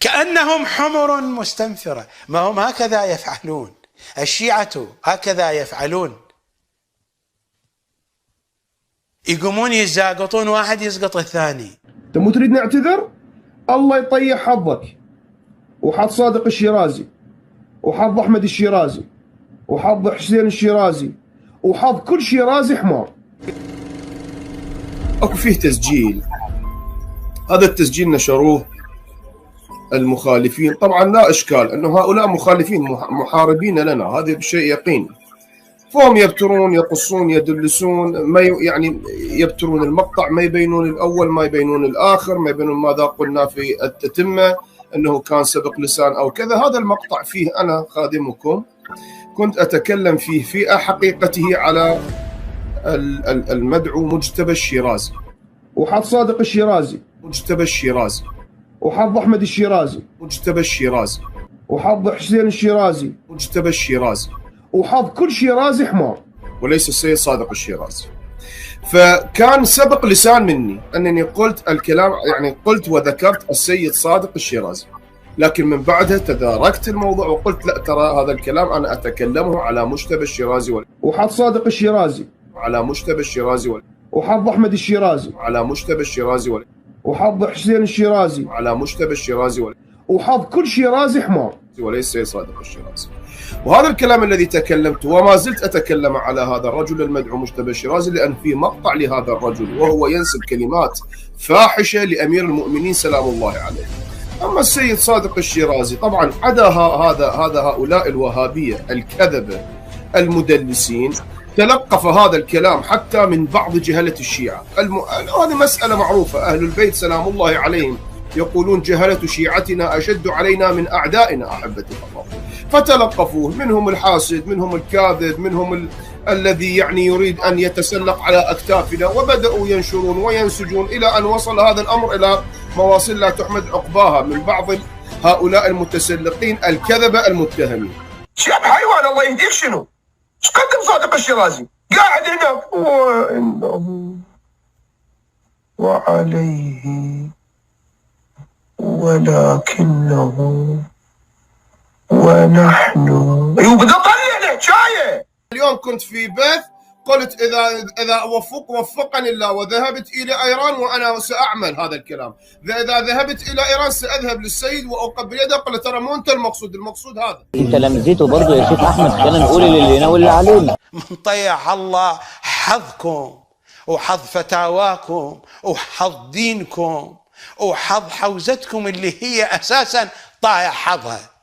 كأنهم حمر مستنفرة. ما هم هكذا يفعلون، الشيعة هكذا يفعلون، يقومون يزاقطون واحد يسقط الثاني. انت مو تريد نعتذر؟ الله يطيح حظك وحظ صادق الشيرازي وحظ احمد الشيرازي وحظ حسين الشيرازي وحظ كل شيرازي حمار. اكو فيه تسجيل، هذا التسجيل نشروه المخالفين، طبعا لا اشكال انه هؤلاء مخالفين محاربين لنا، هذا بشيء يقين. فهم يبترون يقصون يدلسون، ما يعني يبترون المقطع، ما يبينون الاول ما يبينون الاخر، ما يبينون ماذا قلنا في التتمه انه كان سبق لسان او كذا. هذا المقطع فيه انا خادمكم كنت اتكلم فيه في حقيقته على المدعو مجتبى الشيرازي وحظ صادق الشيرازي، مجتبى الشيرازي وحظ احمد الشيرازي، مجتبى الشيرازي وحظ حسين الشيرازي، مجتبى الشيرازي وحظ كل شيرازي حمار وليس السيد صادق الشيرازي. فكان سبق لسان مني انني قلت الكلام، يعني قلت وذكرت السيد صادق الشيرازي، لكن من بعدها تداركت الموضوع وقلت لا، ترى هذا الكلام انا اتكلمه على مجتبى الشيرازي وحظ صادق الشيرازي، على مجتبى الشيرازي وحظ احمد الشيرازي، على مجتبى الشيرازي وحظ حسين الشيرازي، على مجتبى الشيرازي وحظ كل شيرازي حمار وليس السيد صادق الشيرازي. وهذا الكلام الذي تكلمت وما زلت أتكلم على هذا الرجل المدعو مجتبى الشيرازي، لأن في مقطع لهذا الرجل وهو ينسب كلمات فاحشة لأمير المؤمنين سلام الله عليه. أما السيد صادق الشيرازي طبعا عدا هذا هؤلاء الوهابية الكذبة المدلسين تلقف هذا الكلام حتى من بعض جهلة الشيعة. هذه مسألة معروفة، أهل البيت سلام الله عليهم يقولون جهلة شيعتنا أشد علينا من أعدائنا أحبتي الله، فتلقفوه، منهم الحاسد، منهم الكاذب، منهم الذي يعني يريد أن يتسلق على أكتافنا، وبدأوا ينشرون وينسجون إلى أن وصل هذا الأمر إلى مواصل لا تحمد عقباها من بعض هؤلاء المتسلقين الكذبة المتهمين. شاب حيوان الله يهديك، شنو؟ ايش قدم صادق الشيرازي؟ قاعد هناك وإنه وعليه ولكنه ونحن بدي اطلع الحكايه. اليوم كنت في بث قلت اذا وفقني الله وذهبت الى ايران وانا ساعمل هذا الكلام، اذا ذهبت الى ايران ساذهب للسيد واقبل يده. قال ترى مو انت المقصود هذا. انت لمزيته برضه يا شيخ احمد، خلينا نقول اللي لنا واللي علينا. من طيح الله حظكم وحظ فتاواكم وحظ دينكم وحظ حوزتكم اللي هي اساسا طايح حظها.